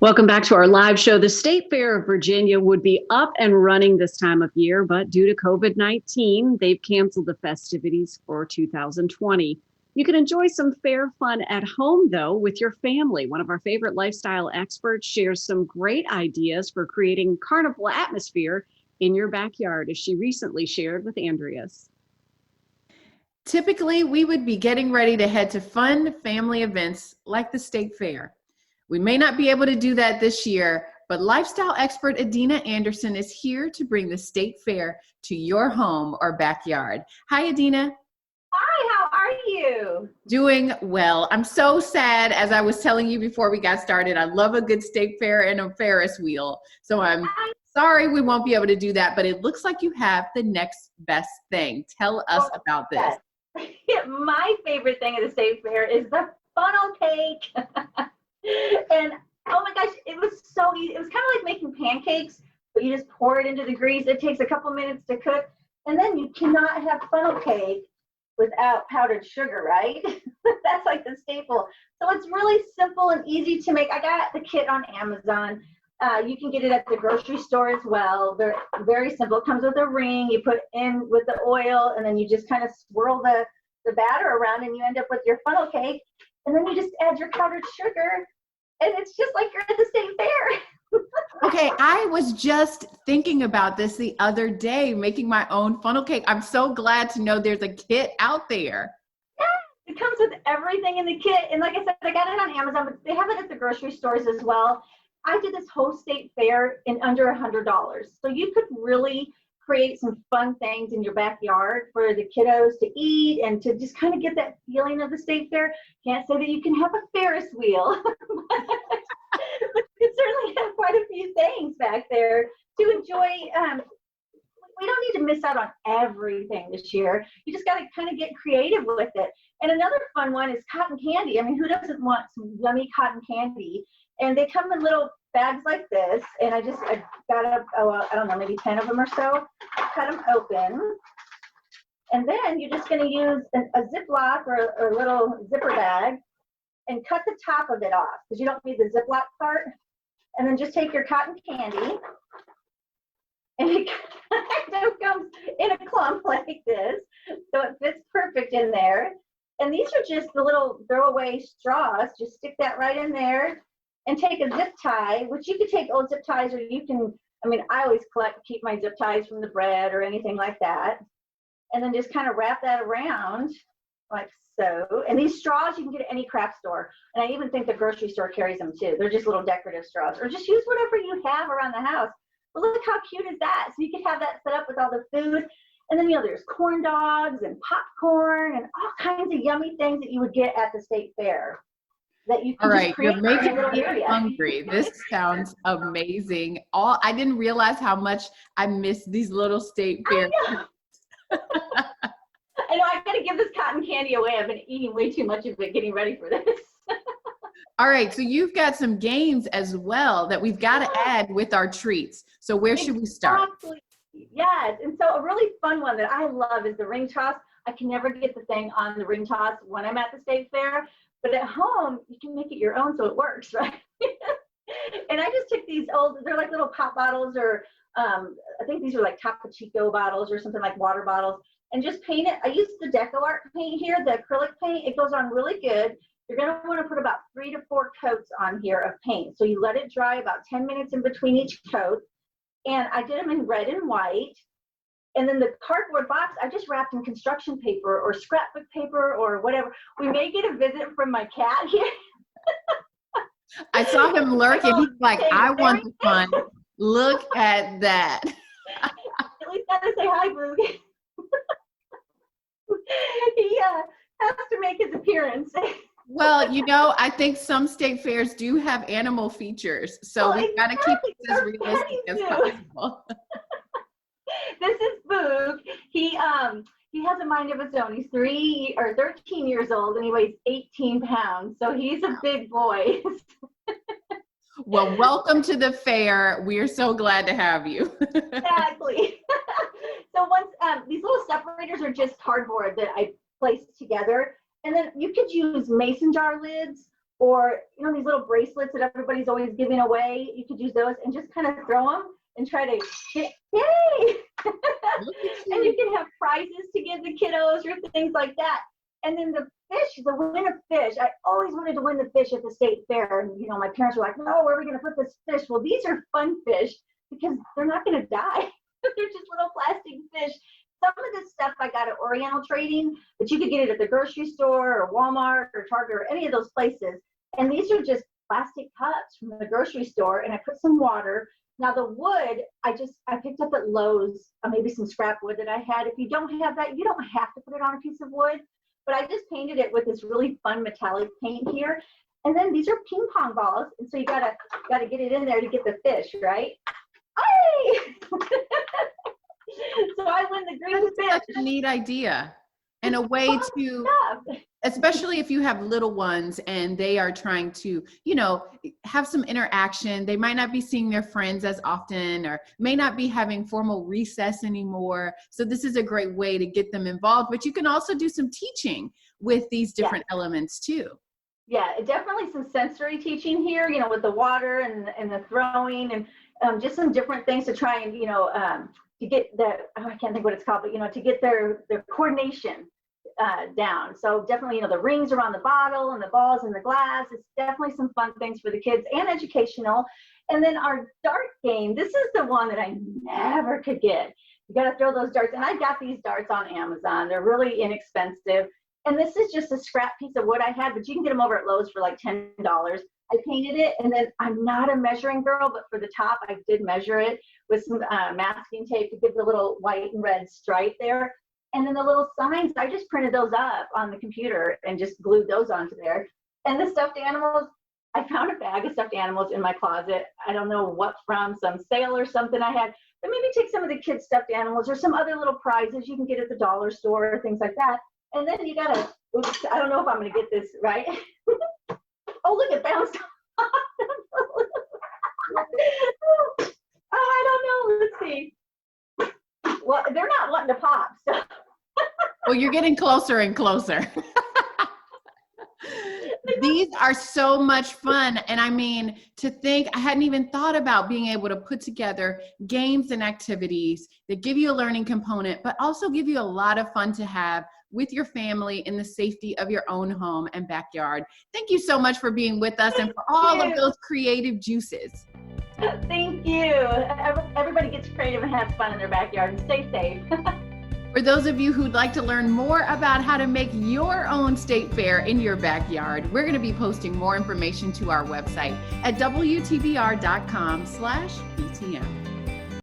Welcome back to our live show. The State Fair of Virginia would be up and running this time of year, but due to COVID-19, they've canceled the festivities for 2020. You can enjoy some fair fun at home, though, with your family. One of our favorite lifestyle experts shares some great ideas for creating carnival atmosphere in your backyard, as she recently shared with Andreas. Typically, we would be getting ready to head to fun family events like the State Fair. We may not be able to do that this year, but lifestyle expert Adeina Anderson is here to bring the State Fair to your home or backyard. Hi, Adeina. Hi, how are you? Doing well. I'm so sad, as I was telling you before we got started, I love a good State Fair and a Ferris wheel. So I'm sorry we won't be able to do that, but it looks like you have the next best thing. Tell us about this. My favorite thing at the State Fair is the funnel cake. And oh my gosh, it was so easy. It was kind of like making pancakes, but you just pour it into the grease. It takes a couple minutes to cook. And then you cannot have funnel cake without powdered sugar, right? That's like the staple. So it's really simple and easy to make. I got the kit on Amazon. You can get it at the grocery store as well. They're very simple. It comes with a ring. You put in with the oil, and then you just kind of swirl the batter around, and you end up with your funnel cake. And then you just add your powdered sugar, and it's just like you're at the State Fair. Okay, I was just thinking about this the other day, making my own funnel cake. I'm so glad to know there's a kit out there. Yeah, it comes with everything in the kit. And like I said, I got it on Amazon, but they have it at the grocery stores as well. I did this whole State Fair in under $100. So you could really create some fun things in your backyard for the kiddos to eat and to just kind of get that feeling of the State Fair. Can't say that you can have a Ferris wheel, but you can certainly have quite a few things back there to enjoy. We don't need to miss out on everything this year. You just got to kind of get creative with it. And another fun one is cotton candy. I mean, who doesn't want some yummy cotton candy? And they come in little bags like this, and I got up, I don't know, maybe 10 of them or so, cut them open. And then you're just gonna use a Ziploc or a little zipper bag and cut the top of it off, because you don't need the Ziploc part. And then just take your cotton candy, and it kind of comes in a clump like this, so it fits perfect in there. And these are just the little throwaway straws. Just stick that right in there. And take a zip tie, which you could take old zip ties, or you can, I mean, I always keep my zip ties from the bread or anything like that. And then just kind of wrap that around like so. And these straws you can get at any craft store. And I even think the grocery store carries them too. They're just little decorative straws, or just use whatever you have around the house. But look how cute is that? So you could have that set up with all the food. And then, there's corn dogs and popcorn and all kinds of yummy things that you would get at the State Fair. That you can all right, you're making me area. hungry. This sounds amazing. I didn't realize how much I miss these little State Fairs. I know, I gotta give this cotton candy away. I've been eating way too much of it getting ready for this. All right, so you've got some games as well that we've got to add with our treats. So where should we start? Exactly. Yes, and so a really fun one that I love is the ring toss. I can never get the thing on the ring toss when I'm at the State Fair. But at home, you can make it your own so it works, right? And I just took these they're like little pop bottles, or I think these are like Topo Chico bottles or something, like water bottles, and just paint it. I used the Deco Art paint here, the acrylic paint. It goes on really good. You're going to want to put about 3 to 4 coats on here of paint. So you let it dry about 10 minutes in between each coat. And I did them in red and white. And then the cardboard box, I just wrapped in construction paper or scrapbook paper or whatever. We may get a visit from my cat here. I saw him lurking. He's like, I want the fun. Look at that. At least gotta say hi, Boog. He has to make his appearance. Well, I think some State Fairs do have animal features. So we've got to keep it as realistic as possible. This is Boog. He has a mind of his own. He's 13 years old, and he weighs 18 pounds. So he's a big boy. Well, welcome to the fair. We're so glad to have you. Exactly. So once these little separators are just cardboard that I placed together, and then you could use mason jar lids or, you know, these little bracelets that everybody's always giving away. You could use those and just kind of throw them and try to get, yay! And you can have prizes to give the kiddos or things like that. And then the fish, the win of fish. I always wanted to win the fish at the state fair. And, you know, my parents were like, no, where are we going to put this fish? Well, these are fun fish because they're not going to die. They're just little plastic fish. Some of this stuff I got at Oriental Trading, but you could get it at the grocery store or Walmart or Target or any of those places. And these are just plastic cups from the grocery store. And I put some water. Now the wood, I picked up at Lowe's, maybe some scrap wood that I had. If you don't have that, you don't have to put it on a piece of wood. But I just painted it with this really fun metallic paint here. And then these are ping pong balls. And so you gotta get it in there to get the fish, right? Hey! So I win the green fish. That's such a neat idea. And a way to, especially if you have little ones and they are trying to, you know, have some interaction. They might not be seeing their friends as often or may not be having formal recess anymore. So this is a great way to get them involved, but you can also do some teaching with these different elements too. Yeah, definitely some sensory teaching here, you know, with the water and the throwing and just some different things to try and, you know, to get the, I can't think what it's called, but, you know, to get their coordination down. So definitely, you know, the rings around the bottle and the balls and the glass. It's definitely some fun things for the kids and educational. And then our dart game, this is the one that I never could get. You got to throw those darts. And I got these darts on Amazon. They're really inexpensive. And this is just a scrap piece of wood I had, but you can get them over at Lowe's for like $10. I painted it, and then I'm not a measuring girl, but for the top, I did measure it with some masking tape to give the little white and red stripe there. And then the little signs, I just printed those up on the computer and just glued those onto there. And the stuffed animals, I found a bag of stuffed animals in my closet. I don't know what from, some sale or something I had. But maybe take some of the kids' stuffed animals or some other little prizes you can get at the dollar store or things like that. And then you gotta, oops, I don't know if I'm gonna get this right. Oh, look, it bounced off. Oh, I don't know. Let's see. Well, they're not wanting to pop. So. Well, you're getting closer and closer. These are so much fun. And I mean, to think, I hadn't even thought about being able to put together games and activities that give you a learning component, but also give you a lot of fun to have with your family in the safety of your own home and backyard. Thank you so much for being with us and for all of those creative juices. Thank you. Everybody gets creative and has fun in their backyard, and stay safe. For those of you who'd like to learn more about how to make your own state fair in your backyard, we're going to be posting more information to our website at wtbr.com/btm.